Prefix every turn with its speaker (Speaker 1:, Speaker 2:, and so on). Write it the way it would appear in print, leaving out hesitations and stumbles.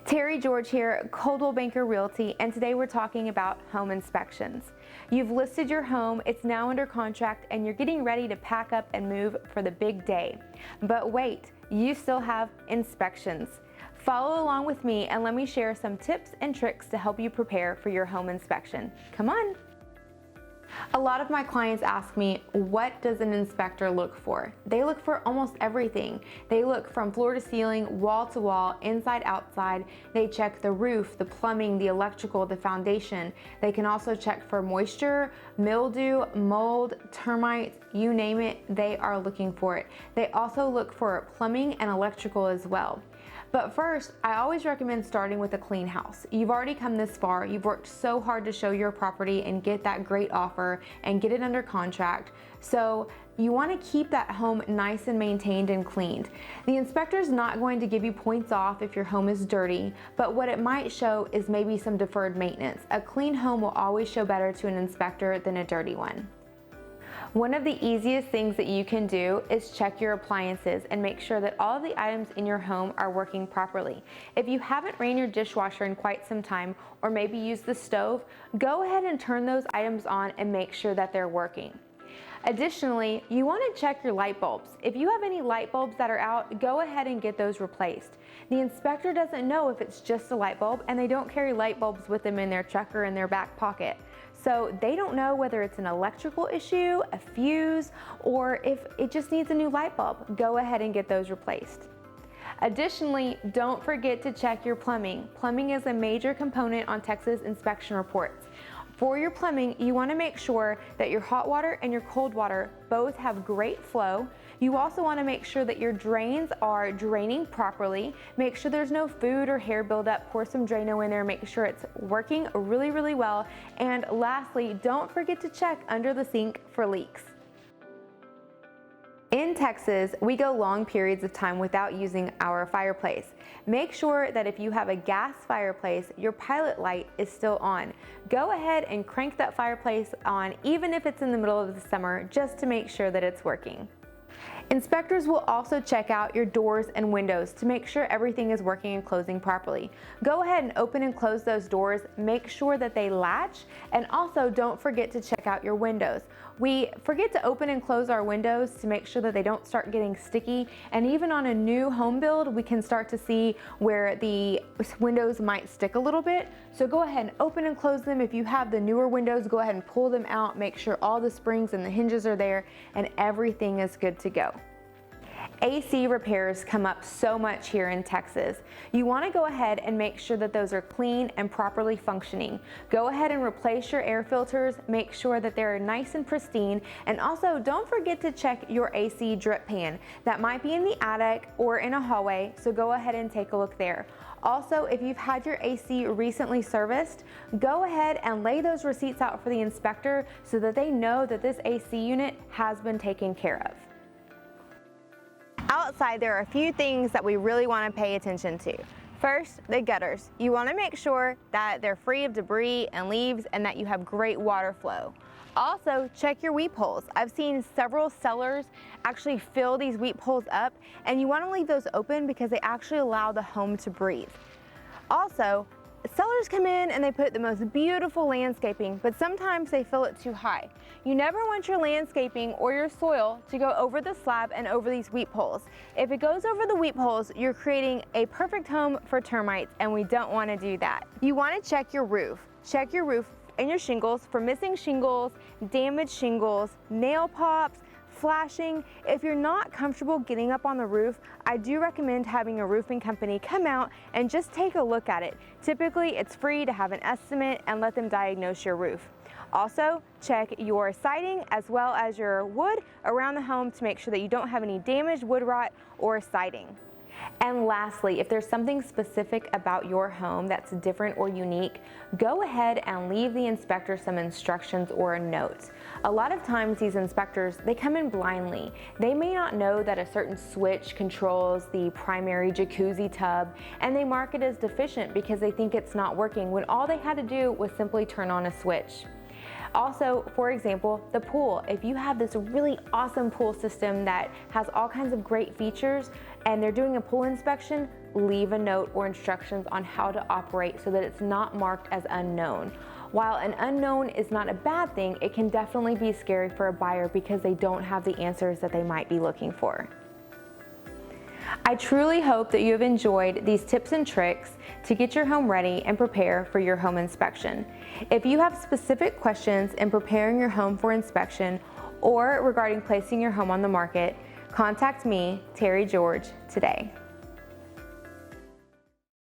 Speaker 1: Terri George here, Coldwell Banker Realty, and today we're talking about home inspections. You've listed your home, it's now under contract, and you're getting ready to pack up and move for the big day. But wait, you still have inspections. Follow along with me and let me share some tips and tricks to help you prepare for your home inspection. Come on. A lot of my clients ask me, what does an inspector look for? They look for almost everything. They look from floor to ceiling, wall to wall, inside, outside. They check the roof, the plumbing, the electrical, the foundation. They can also check for moisture, mildew, mold, termites, you name it, they are looking for it. They also look for plumbing and electrical as well. But first, I always recommend starting with a clean house. You've already come this far, you've worked so hard to show your property and get that great offer and get it under contract. So you want to keep that home nice and maintained and cleaned. The inspector's not going to give you points off if your home is dirty, but what it might show is maybe some deferred maintenance. A clean home will always show better to an inspector than a dirty one. One of the easiest things that you can do is check your appliances and make sure that all of the items in your home are working properly. If you haven't ran your dishwasher in quite some time, or maybe used the stove, go ahead and turn those items on and make sure that they're working. Additionally, you want to check your light bulbs. If you have any light bulbs that are out, go ahead and get those replaced. The inspector doesn't know if it's just a light bulb, and they don't carry light bulbs with them in their truck or in their back pocket. So they don't know whether it's an electrical issue, a fuse, or if it just needs a new light bulb. Go ahead and get those replaced. Additionally, don't forget to check your plumbing. Plumbing is a major component on Texas inspection reports. For your plumbing, you want to make sure that your hot water and your cold water both have great flow. You also want to make sure that your drains are draining properly. Make sure there's no food or hair buildup. Pour some Drano in there, make sure it's working really, really well. And lastly, don't forget to check under the sink for leaks. In Texas, we go long periods of time without using our fireplace. Make sure that if you have a gas fireplace, your pilot light is still on. Go ahead and crank that fireplace on, even if it's in the middle of the summer, just to make sure that it's working. Inspectors will also check out your doors and windows to make sure everything is working and closing properly. Go ahead and open and close those doors, make sure that they latch, and also don't forget to check out your windows. We forget to open and close our windows to make sure that they don't start getting sticky, and even on a new home build, we can start to see where the windows might stick a little bit. So go ahead and open and close them. If you have the newer windows, go ahead and pull them out, make sure all the springs and the hinges are there, and everything is good to go. AC repairs come up so much here in Texas. You want to go ahead and make sure that those are clean and properly functioning. Go ahead and replace your air filters, make sure that they're nice and pristine, and also don't forget to check your AC drip pan. That might be in the attic or in a hallway, so go ahead and take a look there. Also, if you've had your AC recently serviced, go ahead and lay those receipts out for the inspector so that they know that this AC unit has been taken care of. Outside, there are a few things that we really want to pay attention to. First, the gutters. You want to make sure that they're free of debris and leaves and that you have great water flow. Also, check your weep holes. I've seen several sellers actually fill these weep holes up, and you want to leave those open because they actually allow the home to breathe. Also, sellers come in and they put the most beautiful landscaping, but sometimes they fill it too high. You never want your landscaping or your soil to go over the slab and over these weep holes. If it goes over the weep holes, you're creating a perfect home for termites, and we don't want to do that. You want to check your roof. Check your roof and your shingles for missing shingles, damaged shingles, nail pops, flashing. If you're not comfortable getting up on the roof, I do recommend having a roofing company come out and just take a look at it. Typically, it's free to have an estimate and let them diagnose your roof. Also, check your siding as well as your wood around the home to make sure that you don't have any damaged wood rot or siding. And lastly, if there's something specific about your home that's different or unique, go ahead and leave the inspector some instructions or a note. A lot of times these inspectors, they come in blindly. They may not know that a certain switch controls the primary jacuzzi tub, and they mark it as deficient because they think it's not working when all they had to do was simply turn on a switch. Also, for example, the pool. If you have this really awesome pool system that has all kinds of great features and they're doing a pool inspection, leave a note or instructions on how to operate so that it's not marked as unknown. While an unknown is not a bad thing, it can definitely be scary for a buyer because they don't have the answers that they might be looking for. I truly hope that you have enjoyed these tips and tricks to get your home ready and prepare for your home inspection. If you have specific questions in preparing your home for inspection or regarding placing your home on the market, contact me, Terri George, today.